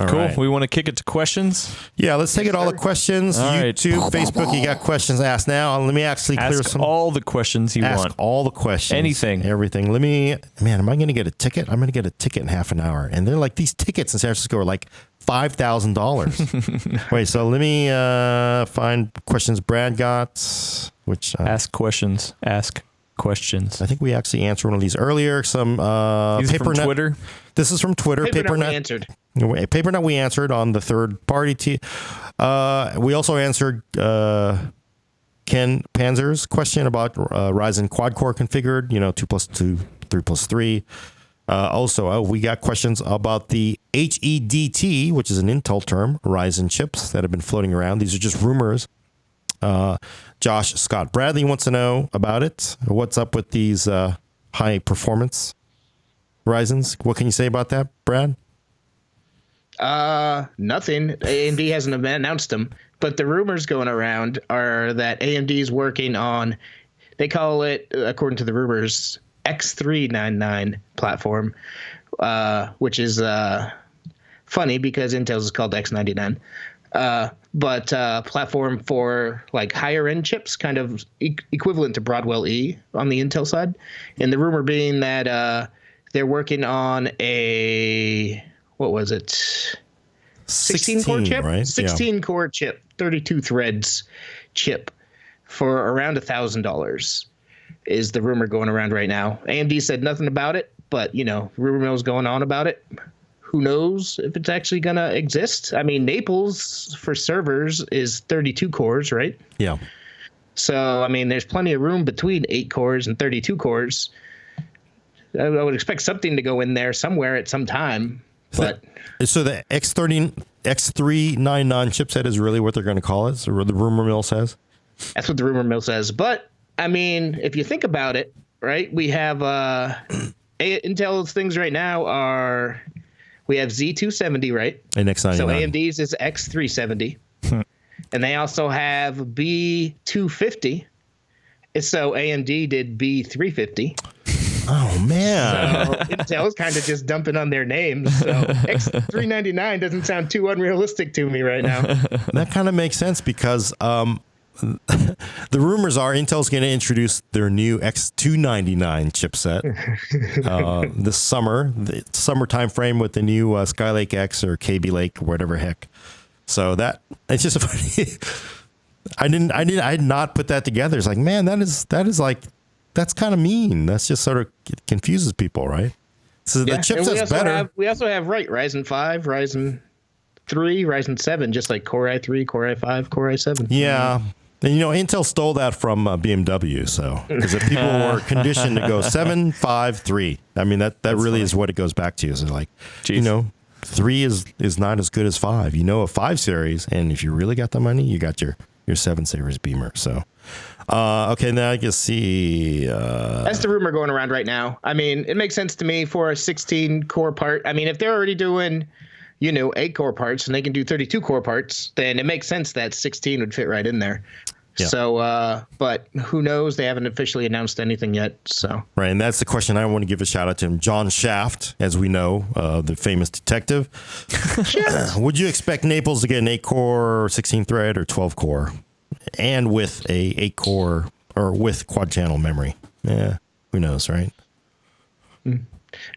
Cool. right. We want to kick it to questions. Yeah, let's take it all the questions. All right. YouTube, Facebook, you got questions asked now. Let me actually clear Ask some. all the questions you Ask want. all the questions. Anything. Everything. Man, am I going to get a ticket? I'm going to get a ticket in half an hour. And they're like, these tickets in San Francisco are like $5,000. Wait, so let me find questions Brad got, which... Ask questions. Ask questions. I think we actually answered one of these earlier. Some These are from Twitter. This is from Twitter. PaperNet answered. PaperNet we answered on the third party. We also answered Ken Panzer's question about Ryzen quad core configured. 2+2, 3+3. Also, we got questions about the HEDT, which is an Intel term, Ryzen chips that have been floating around. These are just rumors. Josh Scott Bradley wants to know about it. What's up with these high performance Ryzens? What can you say about that, Brad? Nothing. AMD hasn't announced them, but the rumors going around are that AMD is working on, they call it, according to the rumors, X399 platform, which is funny because Intel's is called X99. But platform for like higher end chips, kind of equivalent to Broadwell E on the Intel side. And the rumor being that they're working on a, what was it? 16 core chip, right? 16 core chip, 32 threads chip for around $1,000 is the rumor going around right now. AMD said nothing about it, but rumor mill's going on about it. Who knows if it's actually going to exist? I mean, Naples for servers is 32 cores, right? Yeah. So, I mean, there's plenty of room between 8 cores and 32 cores. I would expect something to go in there somewhere at some time. But so the X399 chipset is really what they're going to call it, or the rumor mill says? That's what the rumor mill says. But, I mean, if you think about it, right, we have Intel's things right now are... We have Z270, right? And X99. So AMD's is X370. And they also have B250. So AMD did B350. Oh, man. So Intel's kind of just dumping on their names. So X399 doesn't sound too unrealistic to me right now. That kind of makes sense because the rumors are Intel's going to introduce their new X299 chipset this summer, the summer time frame with the new Skylake X or KB Lake or whatever heck. So that it's just funny. I did not put that together. It's like, man, that is like, that's kind of mean. That's just sort of confuses people, right? So the chipset's better. We also have Ryzen 5, Ryzen 3, Ryzen 7, just like Core i3, Core i5, Core i7. Yeah. And Intel stole that from BMW, so because if people were conditioned to go 7, 5, 3. I mean that's really funny. Is what it goes back to. So like, Jeez. 3 is not as good as 5. A 5 series, and if you really got the money, you got your 7 series Beamer. So, okay, now I can see. That's the rumor going around right now. I mean, it makes sense to me for a 16 core part. I mean, if they're already doing 8 core parts and they can do 32 core parts, then it makes sense that 16 would fit right in there. Yeah. So, but who knows? They haven't officially announced anything yet. So, right. And that's the question. I want to give a shout out to him. John Shaft, as we know, the famous detective. Would you expect Naples to get an 8 core, 16 thread, or 12 core? And with a 8 core or with quad channel memory? Yeah. Who knows, right?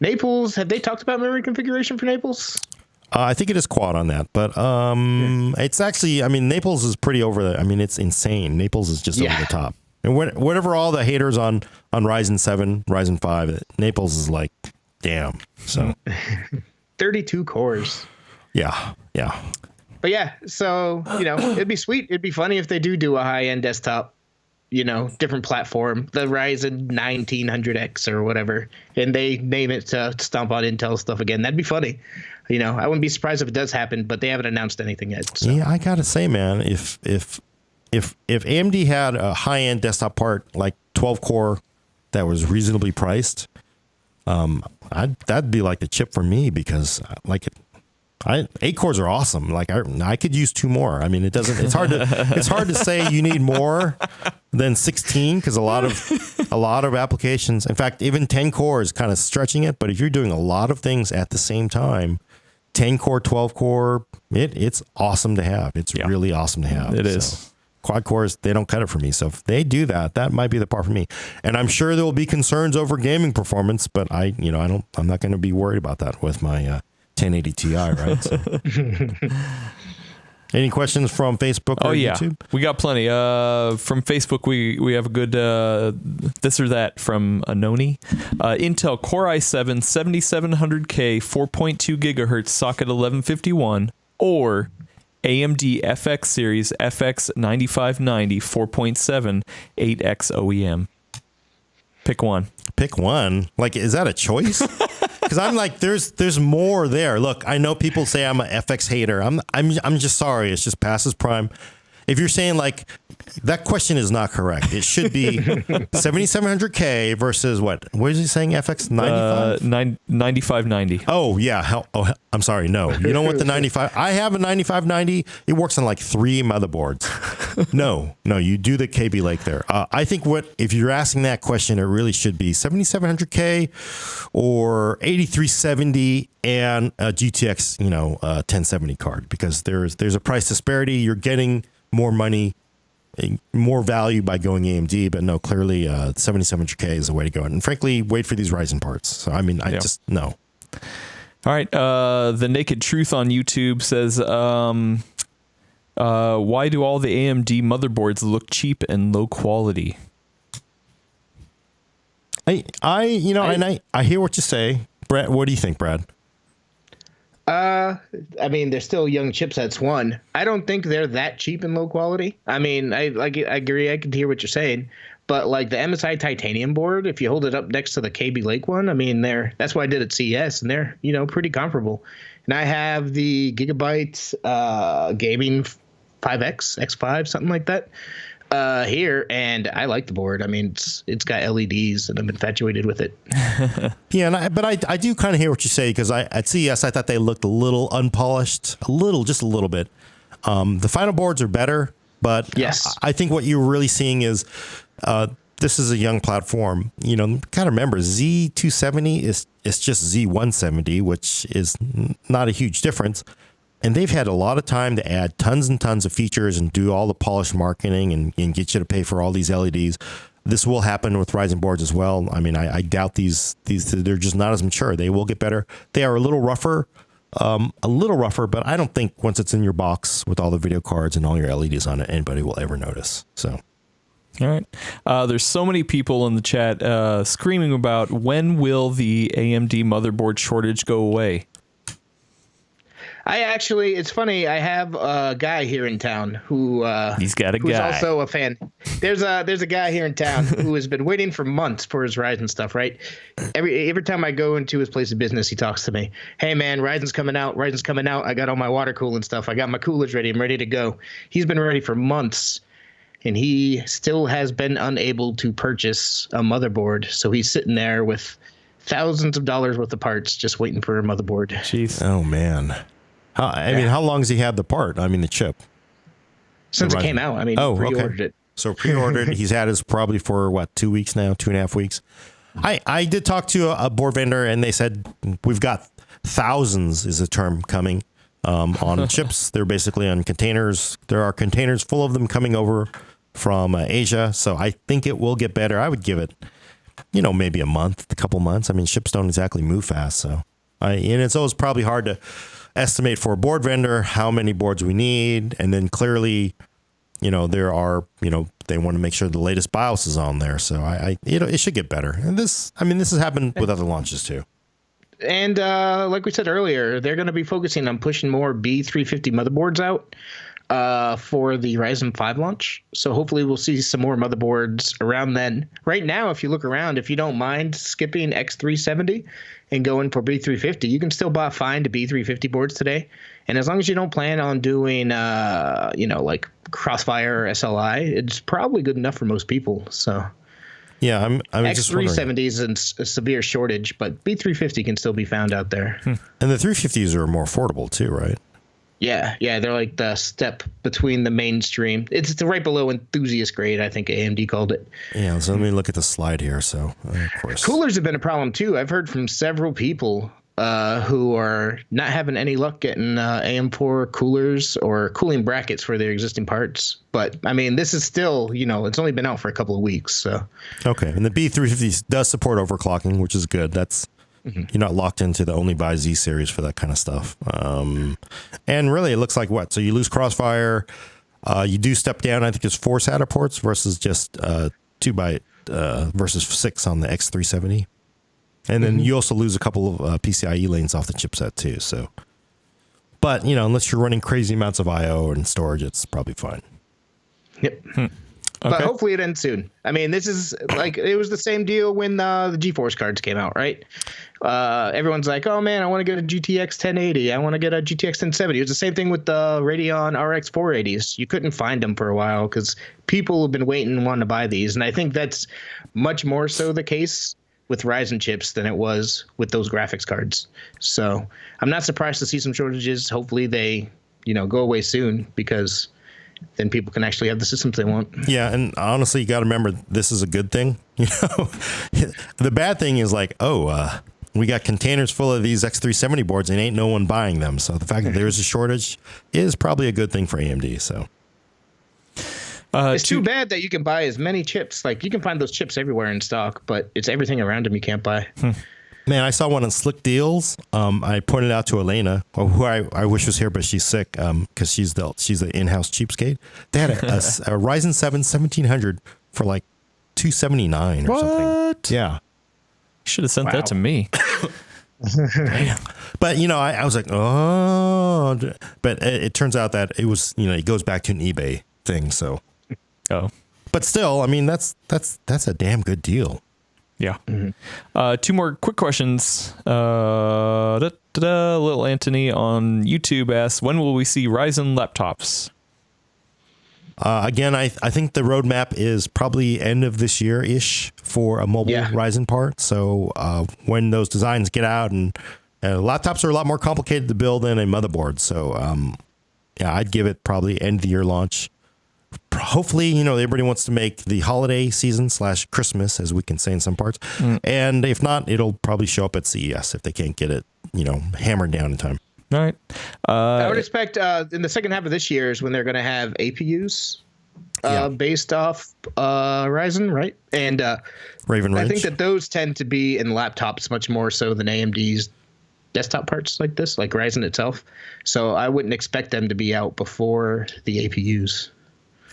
Naples, have they talked about memory configuration for Naples? I think it is quad on that, but it's actually, Naples is pretty over the, it's insane. Naples is just over the top. And whatever all the haters on Ryzen 7, Ryzen 5, Naples is like, damn. So 32 cores. Yeah. But yeah, so, it'd be sweet. It'd be funny if they do a high-end desktop, different platform, the Ryzen 1900X or whatever, and they name it to stomp on Intel stuff again. That'd be funny. I wouldn't be surprised if it does happen, but they haven't announced anything yet. So. Yeah, I gotta say, man, if AMD had a high-end desktop part like 12 core that was reasonably priced, that'd be like the chip for me because 8 cores are awesome. Like I could use 2 more. It's hard to say you need more than 16 because a lot of applications. In fact, even 10 cores kind of stretching it. But if you're doing a lot of things at the same time, 10 core, 12 core, it's awesome to have. It's really awesome to have. It is. Quad cores, they don't cut it for me. So if they do that, that might be the part for me. And I'm sure there will be concerns over gaming performance, but I'm not going to be worried about that with my 1080 Ti, right? So. Any questions from Facebook or YouTube? We got plenty. From Facebook, we have a good this or that from Anoni. Intel Core i7 7700K 4.2 gigahertz socket 1151 or AMD FX Series FX 9590 4.7 8X OEM. Pick one. Pick one. Like, is that a choice? Because I'm like, there's more there. Look, I know people say I'm an FX hater. I'm just sorry. It's just past its prime. If you're saying like that question is not correct, it should be 7700K versus what? What is he saying? FX 95? 9590. Oh yeah. I'm sorry. No, you don't want the 95. I have a 9590. It works on like 3 motherboards. No, you do the KB Lake there. I think if you're asking that question, it really should be 7700K or 8370 and a GTX 1070 card, because there's a price disparity. You're getting more money, more value by going AMD, but no, clearly 7700K is the way to go. And frankly, wait for these Ryzen parts. So I mean, just no. All right, the Naked Truth on YouTube says, why do all the AMD motherboards look cheap and low quality? I hear what you say, Brad. What do you think, Brad? I mean, they're still young chipsets. One, I don't think they're that cheap and low quality. I mean, I agree. I can hear what you're saying, but like the MSI titanium board, if you hold it up next to the KB Lake one, I mean, that's what I did at CES, and they're pretty comparable. And I have the Gigabyte gaming 5X X5, something like that, here, and I like the board. I mean, it's got LEDs, and I'm infatuated with it. Yeah, but I do kind of hear what you say, because at CES I thought they looked a little unpolished, just a little bit. The final boards are better, but yes, I think what you're really seeing is this is a young platform. Kind of remember Z270 is just Z170, which is not a huge difference. And they've had a lot of time to add tons and tons of features and do all the polished marketing and get you to pay for all these LEDs. This will happen with Ryzen boards as well. I mean, I doubt these they're just not as mature. They will get better. They are a little rougher, but I don't think once it's in your box with all the video cards and all your LEDs on it, anybody will ever notice. So. All right. There's so many people in the chat screaming about when will the AMD motherboard shortage go away? It's funny. I have a guy here in town who's also a fan. There's a guy here in town who has been waiting for months for his Ryzen stuff. Right. Every time I go into his place of business, he talks to me. Hey man, Ryzen's coming out. I got all my water cooling stuff. I got my coolers ready. I'm ready to go. He's been ready for months, and he still has been unable to purchase a motherboard. So he's sitting there with thousands of dollars worth of parts, just waiting for a motherboard. Jeez. Oh man. I mean, how long has he had the part? I mean, the chip. Since it came out. I mean, pre-ordered it. So pre-ordered. He's had his probably for 2 weeks now, 2.5 weeks. I did talk to a board vendor, and they said we've got thousands is the term coming on chips. They're basically on containers. There are containers full of them coming over from Asia. So I think it will get better. I would give it, maybe a couple months. I mean, chips don't exactly move fast. So and it's always probably hard to estimate for a board vendor how many boards we need, and then clearly, there are, they want to make sure the latest BIOS is on there. So it should get better. And this has happened with other launches too. And like we said earlier, they're going to be focusing on pushing more B350 motherboards out for the Ryzen 5 launch. So hopefully we'll see some more motherboards around then. Right now, if you look around, if you don't mind skipping X370 and going for B350, you can still find B350 boards today. And as long as you don't plan on doing, like Crossfire or SLI, it's probably good enough for most people. So yeah, I'm just X370 is in a severe shortage, but B350 can still be found out there. And the 350s are more affordable too, right? Yeah, they're like the step between the mainstream. It's right below enthusiast grade, I think AMD called it. Yeah, so let me look at the slide here. So, of course. Coolers have been a problem too. I've heard from several people who are not having any luck getting AM4 coolers or cooling brackets for their existing parts. But I mean, this is still, it's only been out for a couple of weeks. So okay, and the B350 does support overclocking, which is good. That's you're not locked into the only buy Z series for that kind of stuff. And really, it looks like what? So you lose Crossfire. You do step down. I think it's 4 SATA ports versus just 2 by versus 6 on the X370. And then you also lose a couple of PCIe lanes off the chipset too. So, but unless you're running crazy amounts of I/O and storage, it's probably fine. Yep. Okay. But hopefully it ends soon. I mean, this is like, it was the same deal when the GeForce cards came out, right? Everyone's like, oh man, I want to get a GTX 1080. I want to get a GTX 1070. It was the same thing with the Radeon RX 480s. You couldn't find them for a while because people have been waiting and wanting to buy these. And I think that's much more so the case with Ryzen chips than it was with those graphics cards. So I'm not surprised to see some shortages. Hopefully they, go away soon, because then people can actually have the systems they want. Yeah, and honestly, you got to remember, this is a good thing. The bad thing is like, we got containers full of these X370 boards and ain't no one buying them. So the fact that there's a shortage is probably a good thing for AMD. So it's too bad that you can buy as many chips. Like, you can find those chips everywhere in stock, but it's everything around them you can't buy. Man, I saw one on Slick Deals. I pointed out to Elena, who I wish was here, but she's sick because she's the in-house cheapskate. They had a Ryzen 7 1700 for like $279 or something. Yeah, you should have sent that to me. But I was like, oh, but it turns out that it was, it goes back to an eBay thing. So, but still, I mean, that's a damn good deal. Yeah. 2 more quick questions. Little Anthony on YouTube asks, when will we see Ryzen laptops? Again, I think the roadmap is probably end of this year-ish for a mobile Ryzen part. So when those designs get out, and laptops are a lot more complicated to build than a motherboard. So I'd give it probably end of the year launch. Hopefully, everybody wants to make the holiday season / Christmas, as we can say in some parts. And if not, it'll probably show up at CES if they can't get it, hammered down in time. All right. I would expect in the second half of this year is when they're going to have APUs based off Ryzen, right? And Raven Ridge. I think that those tend to be in laptops much more so than AMD's desktop parts like this, like Ryzen itself. So I wouldn't expect them to be out before the APUs.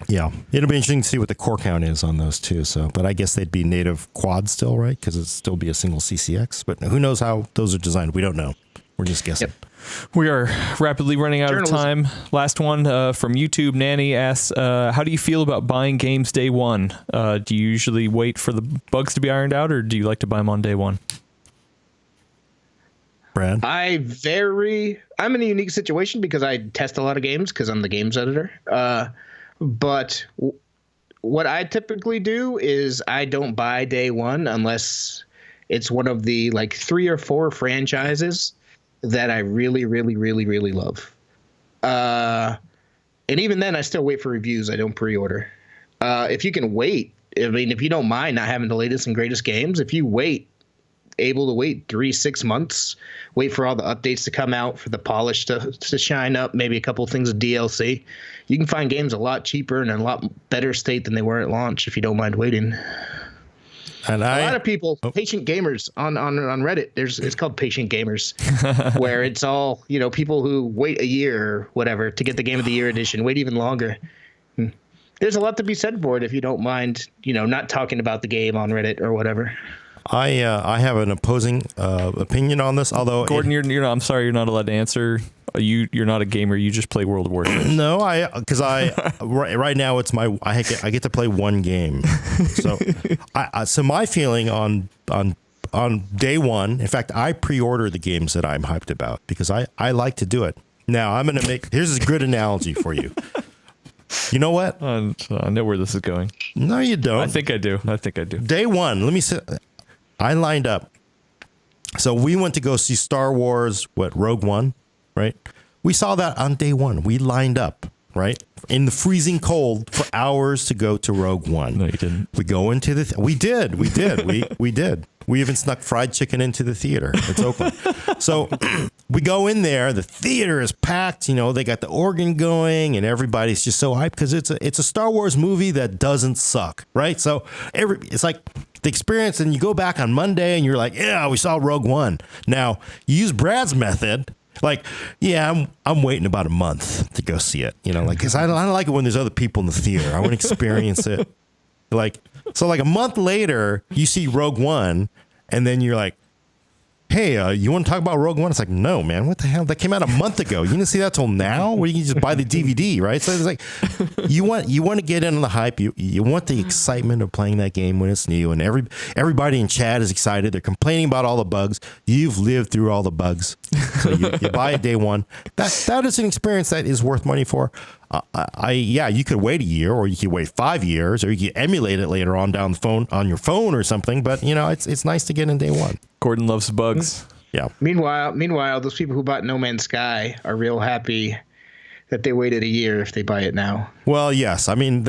Yeah, it'll be interesting to see what the core count is on those too. So, but I guess they'd be native quad still, right? Because it'd still be a single CCX. But who knows how those are designed? We don't know. We're just guessing. Yep. We are rapidly running out of time. Last one from YouTube. Nanny asks, how do you feel about buying games day one? Do you usually wait for the bugs to be ironed out, or do you like to buy them on day one? Brad? I'm in a unique situation because I test a lot of games because I'm the games editor. But what I typically do is I don't buy day one unless it's one of the 3 or 4 franchises that I really, really, really, really love. And even then, I still wait for reviews. I don't pre-order. If you can wait, if you don't mind not having the latest and greatest games, if you able to wait 3-6 months, wait for all the updates to come out, for the polish to shine up, maybe a couple of things of DLC, you can find games a lot cheaper and in a lot better state than they were at launch if you don't mind waiting. And a lot of people, patient gamers on Reddit, it's called Patient Gamers, where it's all, people who wait a year or whatever to get the Game of the Year edition, wait even longer. There's a lot to be said for it if you don't mind, not talking about the game on Reddit or whatever. I have an opposing opinion on this, although Gordon, you're not, I'm sorry, you're not allowed to answer. You're not a gamer. You just play World of Warcraft. No, because right now it's I get to play one game. So so my feeling on day one, in fact, I pre-order the games that I'm hyped about because I like to do it. Now I'm gonna here's a good analogy for you. You know what? I know where this is going. No, you don't. I think I do. Day one, let me say, I lined up. So we went to go see Star Wars, Rogue One, right? We saw that on day one. We lined up right? In the freezing cold for hours to go to Rogue One. No, you didn't. We go into the... we did. We did. We even snuck fried chicken into the theater. It's Oakland. So we go in there. The theater is packed. You know, they got the organ going, and everybody's just so hyped because it's a Star Wars movie that doesn't suck, right? So it's like the experience, and you go back on Monday, and you're like, yeah, we saw Rogue One. Now, you use Brad's method. Like, yeah, I'm waiting about a month to go see it. You know, like, because I don't like it when there's other people in the theater. I want to experience it. Like, so like a month later, you see Rogue One, and then you're like, hey, you want to talk about Rogue One? It's like, no, man, what the hell? That came out a month ago. You didn't see that till now? Well, you can just buy the DVD, right? So it's like, you want to get in on the hype. You want the excitement of playing that game when it's new, and everybody in chat is excited. They're complaining about all the bugs. You've lived through all the bugs, so you buy it day one. That is an experience that is worth money for. You could wait a year, or you could wait 5 years, or you could emulate it later on down the phone on your phone or something. But you know, it's nice to get in day one. Gordon loves bugs. Yeah. Meanwhile, those people who bought No Man's Sky are real happy that they waited a year if they buy it now. Well, yes. I mean,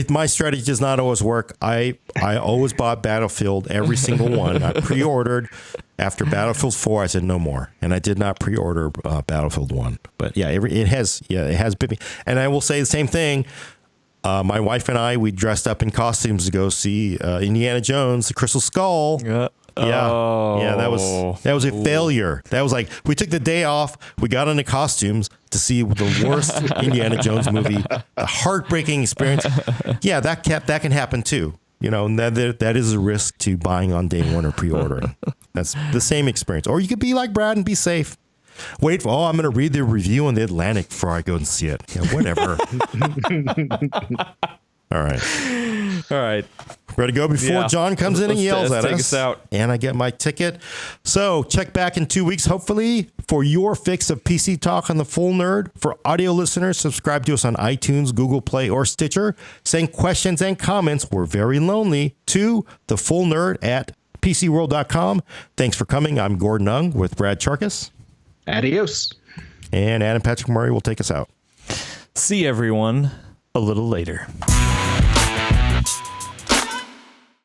my strategy does not always work. I always bought Battlefield, every single one. I pre-ordered. After Battlefield 4, I said no more, and I did not pre-order Battlefield 1. But yeah, it has been me. And I will say the same thing. My wife and I, we dressed up in costumes to go see Indiana Jones, the Crystal Skull. Yeah. Yeah, that was a failure. That was like, we took the day off, we got into costumes to see the worst Indiana Jones movie, a heartbreaking experience. Yeah, that can happen too. You know, and that is a risk to buying on day one or pre-ordering. That's the same experience. Or you could be like Brad and be safe. Wait, I'm going to read the review on the Atlantic before I go and see it. Yeah, whatever. All right. Ready to go before John comes in and yells at us. Take us out. And I get my ticket. So check back in 2 weeks, hopefully, for your fix of PC Talk on the Full Nerd. For audio listeners, subscribe to us on iTunes, Google Play, or Stitcher. Send questions and comments. We're very lonely to the Full Nerd at PCWorld.com. Thanks for coming. I'm Gordon Ung with Brad Charkis. Adios. And Adam Patrick Murray will take us out. See everyone a little later.